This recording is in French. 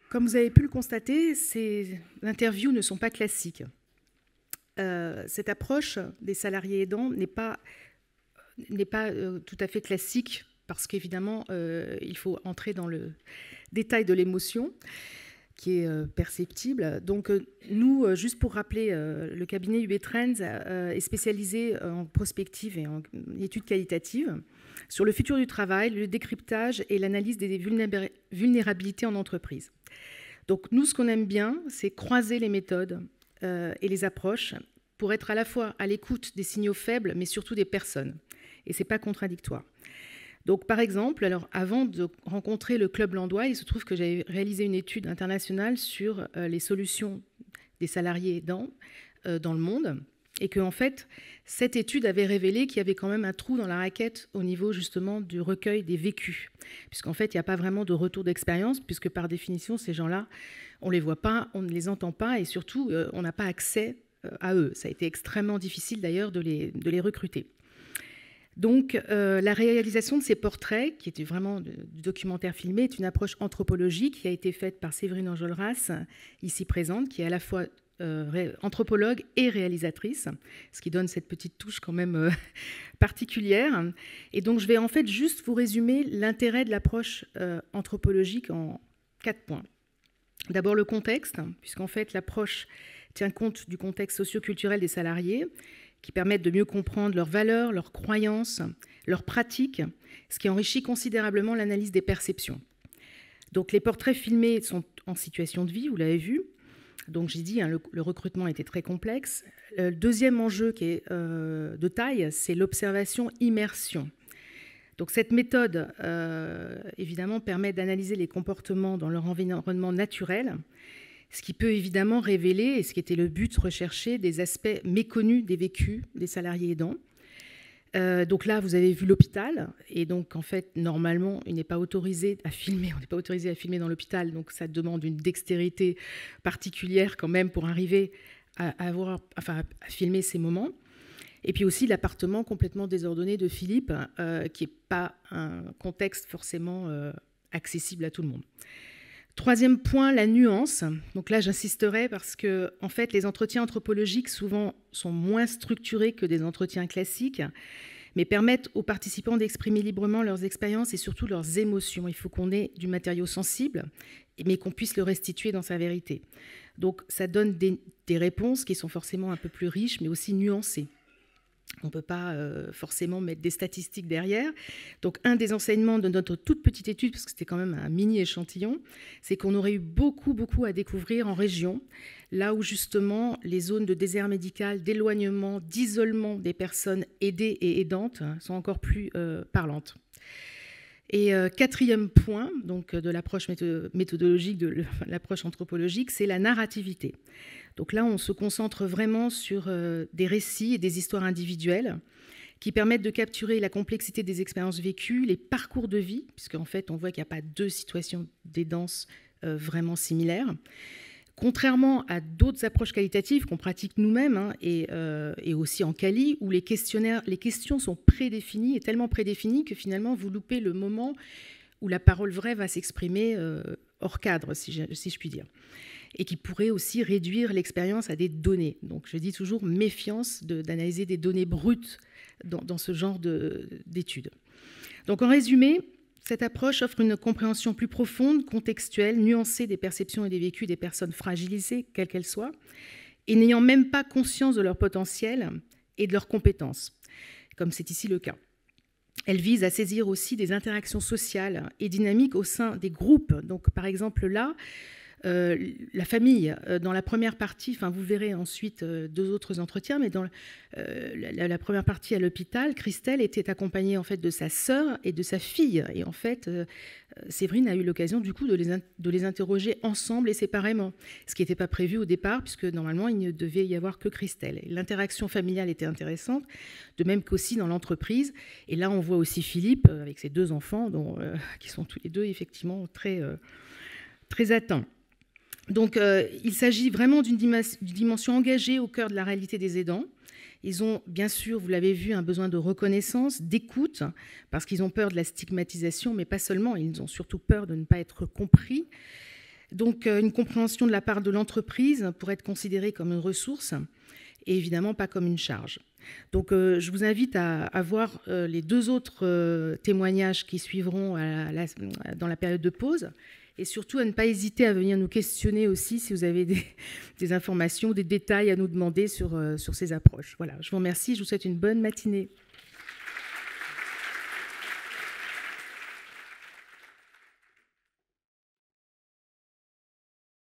Comme vous avez pu le constater, ces interviews ne sont pas classiques. Cette approche des salariés aidants n'est pas tout à fait classique parce qu'évidemment, il faut entrer dans le détail de l'émotion qui est perceptible. Donc nous, juste pour rappeler, le cabinet UB Trends est spécialisé en prospective et en études qualitatives sur le futur du travail, le décryptage et l'analyse des vulnérabilités en entreprise. Donc nous, ce qu'on aime bien, c'est croiser les méthodes et les approches pour être à la fois à l'écoute des signaux faibles, mais surtout des personnes. Et ce n'est pas contradictoire. Donc, par exemple, alors, avant de rencontrer le Club Landois, il se trouve que j'avais réalisé une étude internationale sur les solutions des salariés aidants dans le monde, et que, en fait, cette étude avait révélé qu'il y avait quand même un trou dans la raquette au niveau, justement, du recueil des vécus, puisqu'en fait, il n'y a pas vraiment de retour d'expérience, puisque, par définition, ces gens-là, on ne les voit pas, on ne les entend pas, et surtout, on n'a pas accès à eux. Ça a été extrêmement difficile, d'ailleurs, de les recruter. Donc, la réalisation de ces portraits, qui était vraiment du documentaire filmé, est une approche anthropologique qui a été faite par Séverine Enjolras, ici présente, qui est à la fois anthropologue et réalisatrice, ce qui donne cette petite touche quand même particulière. Et donc, je vais en fait juste vous résumer l'intérêt de l'approche anthropologique en 4 points. D'abord, le contexte, puisqu'en fait, l'approche tient compte du contexte socio-culturel des salariés, qui permettent de mieux comprendre leurs valeurs, leurs croyances, leurs pratiques, ce qui enrichit considérablement l'analyse des perceptions. Donc les portraits filmés sont en situation de vie, vous l'avez vu. Donc j'ai dit, le recrutement était très complexe. Le deuxième enjeu qui est de taille, c'est l'observation-immersion. Donc cette méthode, évidemment, permet d'analyser les comportements dans leur environnement naturel, ce qui peut évidemment révéler, et ce qui était le but recherché, des aspects méconnus des vécus des salariés aidants. Donc là, vous avez vu l'hôpital, et donc en fait, normalement, il n'est pas autorisé à filmer, on n'est pas autorisé à filmer dans l'hôpital, donc ça demande une dextérité particulière quand même pour arriver à filmer ces moments. Et puis aussi l'appartement complètement désordonné de Philippe, qui n'est pas un contexte forcément accessible à tout le monde. Troisième point, la nuance. Donc là, j'insisterai parce que, en fait, les entretiens anthropologiques souvent sont moins structurés que des entretiens classiques, mais permettent aux participants d'exprimer librement leurs expériences et surtout leurs émotions. Il faut qu'on ait du matériau sensible, mais qu'on puisse le restituer dans sa vérité. Donc, ça donne des réponses qui sont forcément un peu plus riches, mais aussi nuancées. On ne peut pas forcément mettre des statistiques derrière. Donc, un des enseignements de notre toute petite étude, parce que c'était quand même un mini-échantillon, c'est qu'on aurait eu beaucoup à découvrir en région, là où justement les zones de désert médical, d'éloignement, d'isolement des personnes aidées et aidantes sont encore plus parlantes. Et quatrième point donc, de l'approche méthodologique, de l'approche anthropologique, c'est la narrativité. Donc là, on se concentre vraiment sur des récits et des histoires individuelles qui permettent de capturer la complexité des expériences vécues, les parcours de vie, puisqu'en fait, on voit qu'il n'y a pas deux situations d'aidance vraiment similaires. Contrairement à d'autres approches qualitatives qu'on pratique nous-mêmes et aussi en quali, où les questions sont prédéfinies et tellement prédéfinies que finalement, vous loupez le moment où la parole vraie va s'exprimer hors cadre, si je puis dire, et qui pourrait aussi réduire l'expérience à des données. Donc je dis toujours méfiance d'analyser des données brutes dans ce genre d'études. Donc en résumé, cette approche offre une compréhension plus profonde, contextuelle, nuancée des perceptions et des vécus des personnes fragilisées, quelles qu'elles soient, et n'ayant même pas conscience de leur potentiel et de leurs compétences, comme c'est ici le cas. Elle vise à saisir aussi des interactions sociales et dynamiques au sein des groupes. Donc par exemple là, la famille, dans la première partie, enfin vous verrez ensuite deux autres entretiens, mais dans la première partie à l'hôpital, Christelle était accompagnée en fait de sa sœur et de sa fille, et en fait Séverine a eu l'occasion du coup de les interroger ensemble et séparément, ce qui n'était pas prévu au départ puisque normalement il ne devait y avoir que Christelle. L'interaction familiale était intéressante, de même qu'aussi dans l'entreprise, et là on voit aussi Philippe avec ses deux enfants qui sont tous les deux effectivement très atteints. Donc, il s'agit vraiment d'une dimension engagée au cœur de la réalité des aidants. Ils ont, bien sûr, vous l'avez vu, un besoin de reconnaissance, d'écoute, parce qu'ils ont peur de la stigmatisation, mais pas seulement, ils ont surtout peur de ne pas être compris. Donc, une compréhension de la part de l'entreprise pour être considérée comme une ressource et évidemment pas comme une charge. Donc, je vous invite à voir les 2 autres témoignages qui suivront dans la période de pause et surtout à ne pas hésiter à venir nous questionner aussi si vous avez des informations, des détails à nous demander sur ces approches. Voilà, je vous remercie, je vous souhaite une bonne matinée.